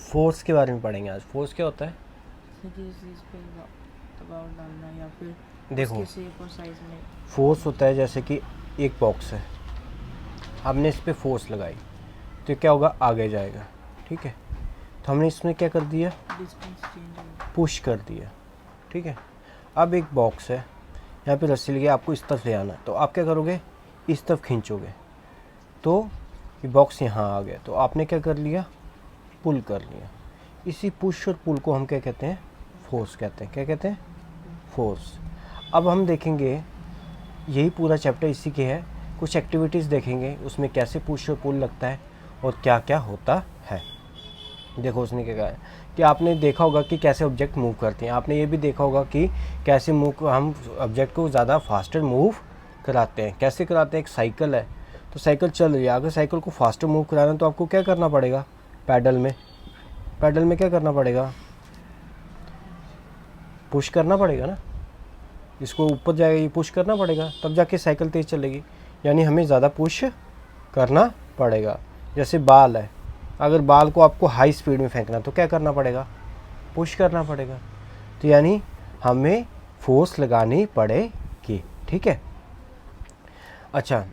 Force के बारे में पढ़ेंगे आज। फोर्स क्या होता है? चीज़ पे दबाव डालना या फिर देखो, उसके शेप और साइज में। फोर्स होता है जैसे कि एक बॉक्स है, आपने इस पर फोर्स लगाई तो क्या होगा, आगे जाएगा। ठीक है, तो हमने इसमें क्या कर दिया, डिस्टेंस चेंज होगा। पुश कर दिया। ठीक है, अब एक बॉक्स है, यहाँ पे रस्सी लगी, आपको इस तरफ ले आना है, तो आप क्या करोगे, इस तरफ खींचोगे तो ये बॉक्स यहाँ आ गया, तो आपने क्या कर लिया, पुल कर लिया। इसी पुश और पुल को हम क्या कहते हैं, फोर्स कहते हैं। क्या कहते हैं, फोर्स। अब हम देखेंगे, यही पूरा चैप्टर इसी के है, कुछ एक्टिविटीज़ देखेंगे उसमें कैसे पुश और पुल लगता है और क्या क्या होता है। देखो उसने क्या कहा है कि आपने देखा होगा कि कैसे ऑब्जेक्ट मूव करते हैं, आपने ये भी देखा होगा कि कैसे मूव, हम ऑब्जेक्ट को ज़्यादा फास्टर मूव कराते हैं। कैसे कराते हैं, एक साइकिल है तो साइकिल चल रही है, अगर साइकिल को फास्टर मूव कराना है तो आपको क्या करना पड़ेगा, पैडल में क्या करना पड़ेगा, पुश करना पड़ेगा ना, इसको ऊपर जाएगा, ये पुश करना पड़ेगा, तब जाके साइकिल तेज़ चलेगी। यानी हमें ज़्यादा पुश करना पड़ेगा। जैसे बाल है, अगर बाल को आपको हाई स्पीड में फेंकना तो क्या करना पड़ेगा, पुश करना पड़ेगा। तो यानी हमें फोर्स लगानी पड़ेगी। ठीक है, अच्छा,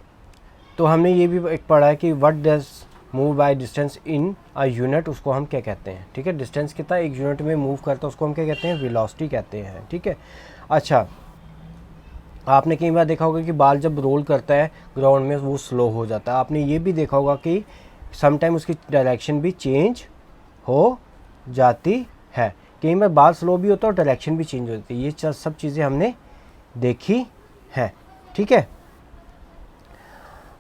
तो हमने ये भी एक पढ़ा है कि what does move by distance in a unit, उसको हम क्या कहते हैं। ठीक है, डिस्टेंस कितना एक यूनिट में मूव करता है उसको हम क्या कहते हैं, वेलोसिटी कहते हैं। ठीक है, अच्छा, आपने कई बार देखा होगा कि बाल जब रोल करता है ग्राउंड में वो स्लो हो जाता है। आपने ये भी देखा होगा कि समटाइम उसकी डायरेक्शन भी चेंज हो जाती है। कई बार बाल स्लो भी होता है और डायरेक्शन भी चेंज हो जाती है। ये सब चीज़ें हमने देखी हैं। ठीक है,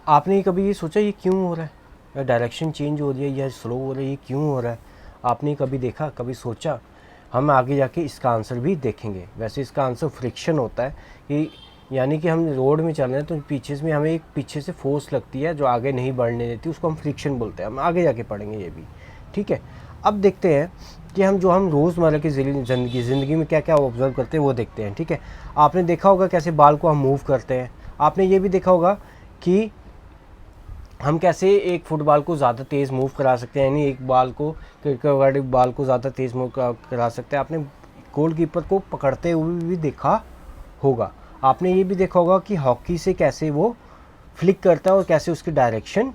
आपने कभी ये सोचा ये क्यों हो रहा है, या डायरेक्शन चेंज हो रही है या स्लो हो रही है, ये क्यों हो रहा है, आपने कभी देखा, कभी सोचा? हम आगे जाके इसका आंसर भी देखेंगे। वैसे इसका आंसर फ्रिक्शन होता है कि यानी कि हम रोड में चल रहे हैं तो पीछे में हमें एक पीछे से फोर्स लगती है जो आगे नहीं बढ़ने देती, उसको हम फ्रिक्शन बोलते हैं। हम आगे जाके पढ़ेंगे ये भी। ठीक है, अब देखते हैं कि हम रोज़मर्रा की ज़िंदगी में क्या क्या ऑब्जर्व करते हैं वो देखते हैं। ठीक है, आपने देखा होगा कैसे बाल को हम मूव करते हैं। आपने ये भी देखा होगा कि हम कैसे एक फुटबॉल को ज़्यादा तेज़ मूव करा सकते हैं, यानी एक बाल को क्रिकेट बॉल को ज़्यादा तेज़ मूव करा सकते हैं। आपने गोलकीपर को पकड़ते हुए भी देखा होगा। आपने ये भी देखा होगा कि हॉकी से कैसे वो फ्लिक करता है और कैसे उसकी डायरेक्शन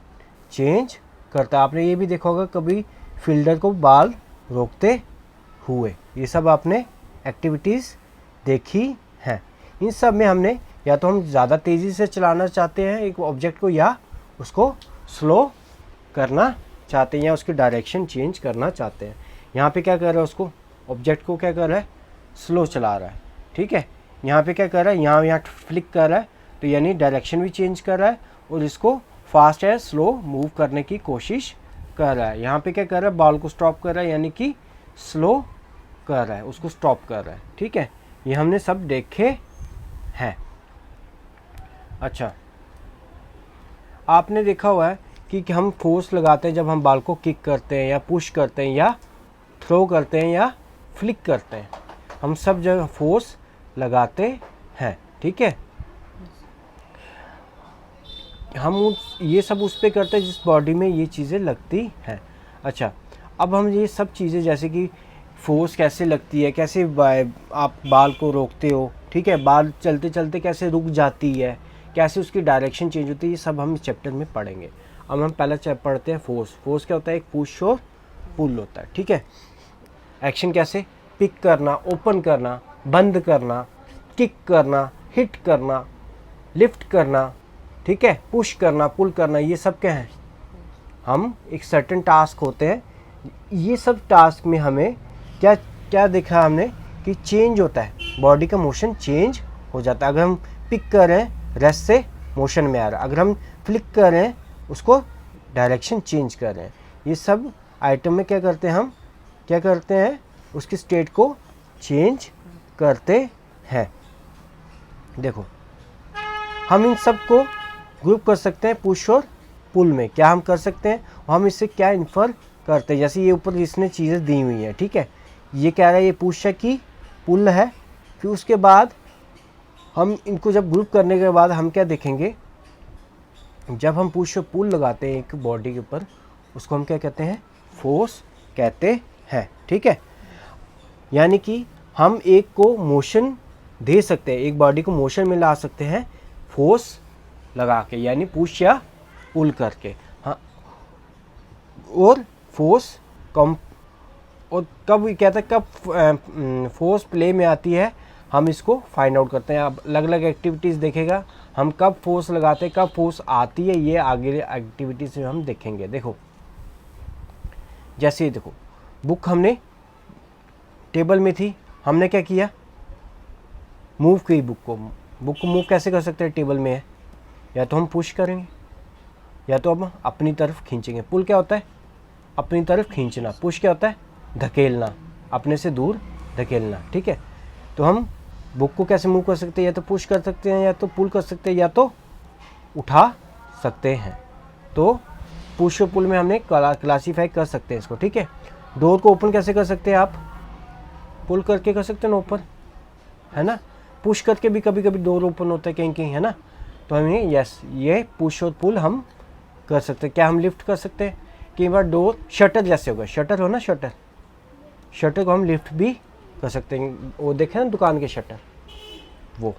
चेंज करता है। आपने ये भी देखा होगा कभी फील्डर को बॉल रोकते हुए। ये सब आपने एक्टिविटीज़ देखी हैं। इन सब में हमने या तो हम ज़्यादा तेज़ी से चलाना चाहते हैं एक ऑब्जेक्ट को, या उसको स्लो करना चाहते हैं, या उसकी डायरेक्शन चेंज करना चाहते हैं। यहाँ पे क्या कर रहा है, उसको ऑब्जेक्ट को क्या कर रहा है, स्लो चला रहा है। ठीक है, यहाँ पे क्या कर रहा है, यहाँ फ्लिक कर रहा है, तो यानी डायरेक्शन भी चेंज कर रहा है और इसको फास्ट या स्लो मूव करने की कोशिश कर रहा है। यहाँ पे क्या कर रहा है, बॉल को स्टॉप कर रहा है, यानी कि स्लो कर रहा है, उसको स्टॉप कर रहा है। ठीक है, ये हमने सब देखे हैं। अच्छा, आपने देखा हुआ है कि हम फोर्स लगाते हैं जब हम बॉल को किक करते हैं या पुश करते हैं या थ्रो करते हैं या फ्लिक करते हैं, हम सब जगह फोर्स लगाते हैं। ठीक है, हम ये सब उस पर करते हैं जिस बॉडी में ये चीज़ें लगती हैं। अच्छा, अब हम ये सब चीज़ें जैसे कि फोर्स कैसे लगती है, कैसे आप बाल को रोकते हो, ठीक है, बाल चलते चलते कैसे रुक जाती है, कैसे उसकी डायरेक्शन चेंज होती है, ये सब हम इस चैप्टर में पढ़ेंगे। अब हम पहला पढ़ते हैं फोर्स। फोर्स क्या होता है, एक पुश और पुल होता है। ठीक है, एक्शन कैसे, पिक करना, ओपन करना, बंद करना, किक करना, हिट करना, लिफ्ट करना, ठीक है, पुश करना, पुल करना, ये सब क्या है, हम एक सर्टेन टास्क होते हैं। ये सब टास्क में हमें क्या क्या देखा हमने कि चेंज होता है, बॉडी का मोशन चेंज हो जाता है। अगर हम पिक कर रहे हैं रेस्ट से मोशन में आ रहा है, अगर हम फ्लिक कर रहे हैं उसको डायरेक्शन चेंज कर रहे हैं। ये सब आइटम में क्या करते हैं, हम क्या करते हैं, उसकी स्टेट को चेंज करते हैं। देखो, हम इन सब को ग्रुप कर सकते हैं पुश और पुल में। क्या हम कर सकते हैं, हम इससे क्या इन्फर करते हैं, जैसे ये ऊपर इसने चीज़ें दी हुई हैं। ठीक है, ये कह रहा है ये पुश है कि पुल है। फिर उसके बाद हम इनको जब ग्रुप करने के बाद हम क्या देखेंगे, जब हम पुश और पुल लगाते हैं एक बॉडी के ऊपर, उसको हम क्या कहते हैं, फोर्स कहते हैं। ठीक है, यानी कि हम एक को मोशन दे सकते हैं, एक बॉडी को मोशन में ला सकते हैं फोर्स लगा के, यानी पुश या पुल करके। हाँ, और फोर्स कम, और कब कहते हैं कब फोर्स प्ले में आती है, हम इसको फाइंड आउट करते हैं। अब अलग अलग एक्टिविटीज़ देखेगा, हम कब फोर्स लगाते हैं, कब फोर्स आती है, ये आगे एक्टिविटीज में हम देखेंगे। देखो जैसे देखो, बुक हमने टेबल में थी, हमने क्या किया, मूव की बुक को मूव कैसे कर सकते हैं, टेबल में है, या तो हम पुश करेंगे या तो हम अपनी तरफ खींचेंगे। पुल क्या होता है, अपनी तरफ खींचना, पुश क्या होता है, धकेलना, अपने से दूर धकेलना। ठीक है, तो हम बुक को कैसे मूव कर सकते हैं, या तो पुश कर सकते हैं, या तो पुल कर सकते हैं, या तो उठा सकते हैं। तो पुश और पुल में हमने क्लासीफाई कर सकते हैं इसको। ठीक है, डोर को ओपन कैसे कर सकते हैं आप, पुल करके कर सकते हैं ना ओपन, है ना, पुश करके भी कभी कभी डोर ओपन होता है कहीं कहीं, है ना। तो हमें यस, ये पुश और पुल हम कर सकते हैं। क्या हम लिफ्ट कर सकते हैं, कई बार डोर शटर जैसे होगा, शटर हो ना, शटर को हम लिफ्ट भी कर सकते हैं, वो देखें ना दुकान के शटर, वो।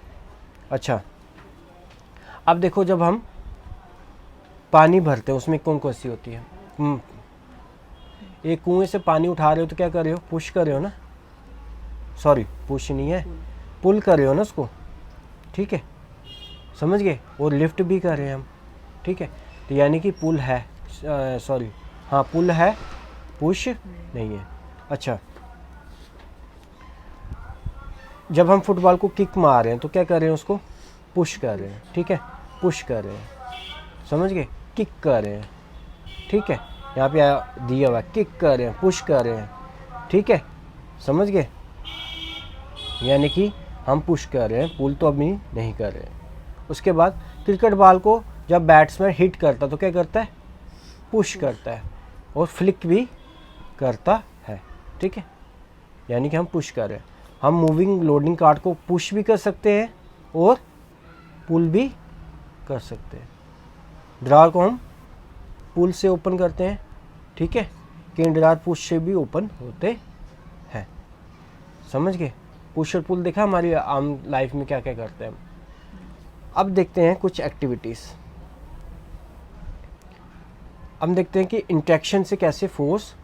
अच्छा, अब देखो जब हम पानी भरते हैं उसमें कौन कौन सी होती है, एक कुएं से पानी उठा रहे हो तो क्या कर रहे हो, पुश कर रहे हो ना, सॉरी पुश नहीं है, पुल कर रहे हो ना उसको। ठीक है, समझ गए, और लिफ्ट भी कर रहे हैं हम। ठीक है, तो यानी कि पुल है, सॉरी हाँ पुल है, पुश नहीं है। अच्छा, जब हम फुटबॉल को किक मार रहे हैं तो क्या कर रहे हैं, उसको पुश कर रहे हैं। ठीक है, पुश कर रहे हैं, समझ गए, किक कर रहे हैं। ठीक है, यहाँ पे दिया हुआ किक कर रहे हैं, पुश कर रहे हैं। ठीक है, समझ गए, यानी कि हम पुश कर रहे हैं, पुल तो अभी नहीं कर रहे हैं। उसके बाद क्रिकेट बॉल को जब बैट्समैन हिट करता तो क्या करता है, पुश करता है, और फ्लिक भी करता है। ठीक है, यानी कि हम पुश कर रहे हैं। हम मूविंग लोडिंग कार्ड को पुश भी कर सकते हैं और पुल भी कर सकते हैं। ड्रॉर को हम पुल से ओपन करते हैं। ठीक है, कि ड्रॉर पुश से भी ओपन होते हैं, समझ गए। पुश और पुल देखा हमारी आम लाइफ में क्या क्या करते हैं हम। अब देखते हैं कुछ एक्टिविटीज़, हम देखते हैं कि इंट्रैक्शन से कैसे फोर्स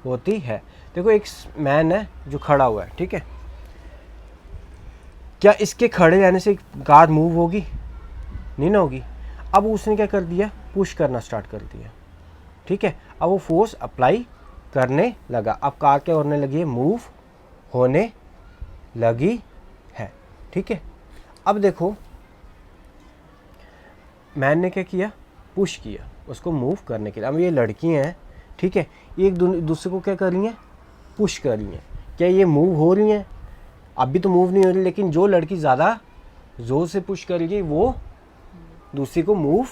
होती है। देखो एक मैन है जो खड़ा हुआ है, ठीक है, क्या इसके खड़े रहने से कार मूव होगी, नहीं ना होगी। अब उसने क्या कर दिया, पुश करना स्टार्ट कर दिया। ठीक है, अब वो फोर्स अप्लाई करने लगा, अब कार क्या होने लगी है, मूव होने लगी है। ठीक है, अब देखो मैन ने क्या किया, पुश किया उसको मूव करने के लिए। अब ये लड़कियां हैं, ठीक है, एक दूसरे को क्या कर रही हैं, पुश कर रही हैं। क्या ये मूव हो रही हैं, अभी तो मूव नहीं हो रही, लेकिन जो लड़की ज़्यादा ज़ोर से पुश करेगी वो दूसरी को मूव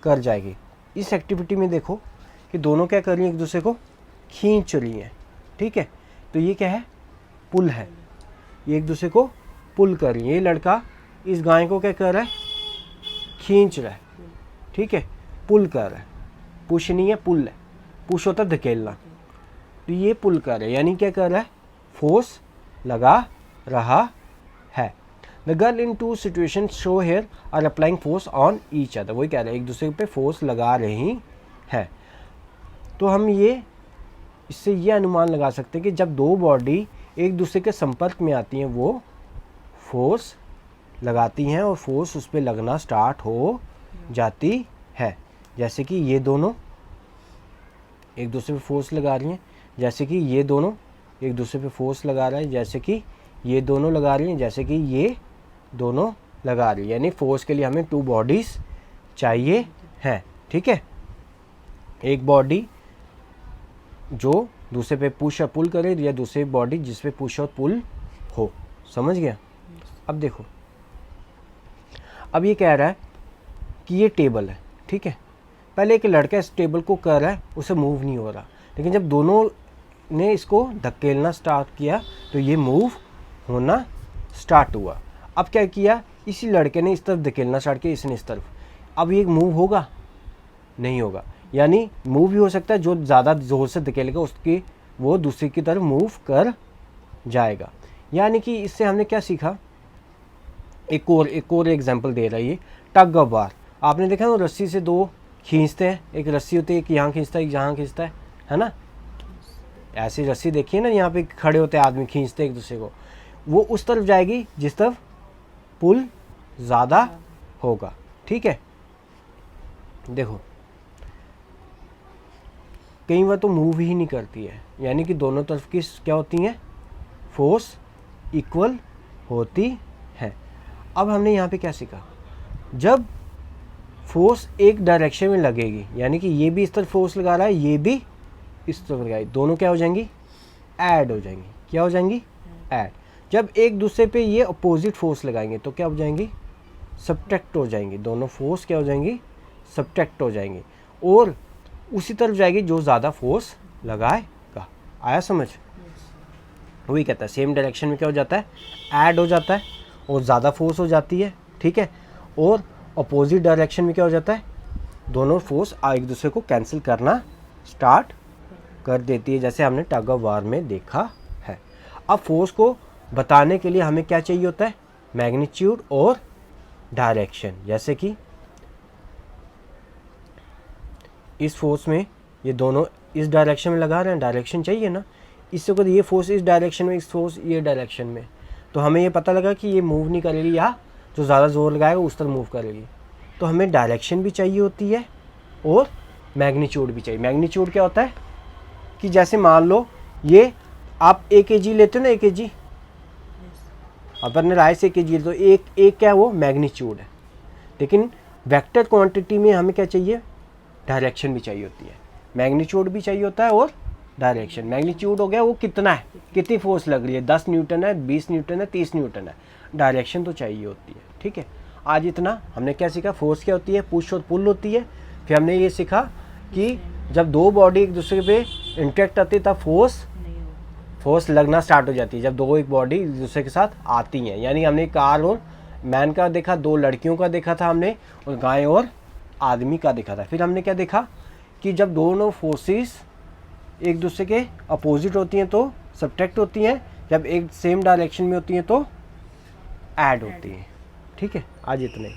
कर जाएगी। इस एक्टिविटी में देखो कि दोनों क्या कर रही हैं, एक दूसरे को खींच रही हैं। ठीक है, तो ये क्या है, पुल है, ये एक दूसरे को पुल कर रही है। ये लड़का इस गाय को क्या कर रहा है, खींच रहा है। ठीक है, पुल कर रहा है, पुश नहीं है, पुल है। पुश होता है धकेलना, तो ये पुल कर रहा है, यानी क्या कर रहा है, फोर्स लगा रहा है। The girl in two situation show here are applying force on each other, वही कह रहे हैं, एक दूसरे पे फोर्स लगा रही है। तो हम ये इससे ये अनुमान लगा सकते हैं कि जब दो बॉडी एक दूसरे के संपर्क में आती हैं वो फोर्स लगाती हैं और फोर्स उस पर लगना स्टार्ट हो जाती है। जैसे कि ये दोनों एक दूसरे पे फोर्स लगा रही हैं, जैसे कि ये दोनों एक दूसरे पे फोर्स लगा रहा है, जैसे कि ये दोनों लगा रही हैं, जैसे कि ये दोनों लगा रही है। यानी फोर्स के लिए हमें टू बॉडीज़ चाहिए हैं। ठीक है, एक बॉडी जो दूसरे पे पुश और पुल करे, या दूसरी बॉडी जिस पे पुश और पुल हो, समझ गया। अब देखो, अब ये कह रहा है कि ये टेबल है, ठीक है, पहले एक लड़का इस टेबल को कर रहा है, उसे मूव नहीं हो रहा, लेकिन जब दोनों ने इसको धकेलना स्टार्ट किया तो ये मूव होना स्टार्ट हुआ। अब क्या किया, इसी लड़के ने इस तरफ धकेलना स्टार्ट किया, इसने इस तरफ, अब ये मूव होगा, नहीं होगा। यानी मूव भी हो सकता है, जो ज़्यादा ज़ोर से धकेलेगा उसकी वो दूसरी की तरफ मूव कर जाएगा। यानी कि इससे हमने क्या सीखा, एक और एग्जांपल दे रहा है ये, टग ऑफ वार। आपने देखा ना रस्सी से दो खींचते हैं, एक रस्सी होती है, एक यहाँ खींचता है, एक यहाँ खींचता है ना। ऐसी रस्सी देखिए ना, यहाँ पे खड़े होते हैं आदमी, खींचते एक दूसरे को, वो उस तरफ जाएगी जिस तरफ पुल ज़्यादा होगा। ठीक है, देखो कई बार तो मूव ही नहीं करती है, यानी कि दोनों तरफ की क्या होती हैं, फोर्स इक्वल होती है। अब हमने यहाँ पे क्या सीखा, जब फोर्स एक डायरेक्शन में लगेगी, यानी कि ये भी इस तरफ फोर्स लगा रहा है, ये भी इस तरफ लगाएगी, दोनों क्या हो जाएंगी, ऐड हो जाएंगी। क्या हो जाएंगी, ऐड। जब एक दूसरे पे ये अपोजिट फोर्स लगाएंगे तो क्या हो जाएंगी, सब्ट्रैक्ट हो जाएंगी। दोनों फोर्स क्या हो जाएंगी, सब्ट्रैक्ट हो जाएंगी, और उसी तरफ जाएगी जो ज़्यादा फोर्स लगाएगा। आया समझ, वही कहता है सेम डायरेक्शन में क्या हो जाता है, ऐड हो जाता है और ज़्यादा फोर्स हो जाती है। ठीक है, और अपोजिट डायरेक्शन में क्या हो जाता है, दोनों फोर्स एक दूसरे को कैंसिल करना स्टार्ट कर देती है, जैसे हमने टग ऑफ वार में देखा है। अब फोर्स को बताने के लिए हमें क्या चाहिए होता है, मैग्नीट्यूड और डायरेक्शन। जैसे कि इस फोर्स में ये दोनों इस डायरेक्शन में लगा रहे हैं, डायरेक्शन चाहिए ना, इससे को ये फोर्स इस डायरेक्शन में, इस फोर्स ये डायरेक्शन में, तो हमें ये पता लगा कि ये मूव नहीं करेगी, या जो ज़्यादा जोर लगाएगा उस तरह मूव करेगी। तो हमें डायरेक्शन भी चाहिए होती है और मैग्नीट्यूड भी चाहिए। मैग्नीट्यूड क्या होता है कि जैसे मान लो ये आप 1 kg लेते हो ना, 1 kg अपन ने राय से 1 kg, तो एक क्या है वो मैग्नीट्यूड है। लेकिन वेक्टर क्वांटिटी में हमें क्या चाहिए, डायरेक्शन भी चाहिए होती है, मैग्नीट्यूड भी चाहिए होता है और डायरेक्शन। मैग्नीट्यूड हो गया वो कितना है, कितनी फोर्स लग रही है, 10 न्यूटन है, 20 न्यूटन है, 30 न्यूटन है, डायरेक्शन तो चाहिए होती है। ठीक है, आज इतना हमने क्या सीखा, फोर्स क्या होती है, पुश और पुल होती है। फिर हमने ये सीखा कि जब दो बॉडी एक दूसरे पे इंटरेक्ट आती है तब फोर्स लगना स्टार्ट हो जाती है, जब दो एक बॉडी एक दूसरे के साथ आती हैं। यानी हमने कार और मैन का देखा, दो लड़कियों का देखा था हमने, और गाय और आदमी का देखा था। फिर हमने क्या देखा कि जब दोनों फोर्सेस एक दूसरे के अपोजिट होती हैं तो सब्ट्रैक्ट होती हैं, जब एक सेम डायरेक्शन में होती हैं तो ऐड होती हैं। ठीक है, आज इतने।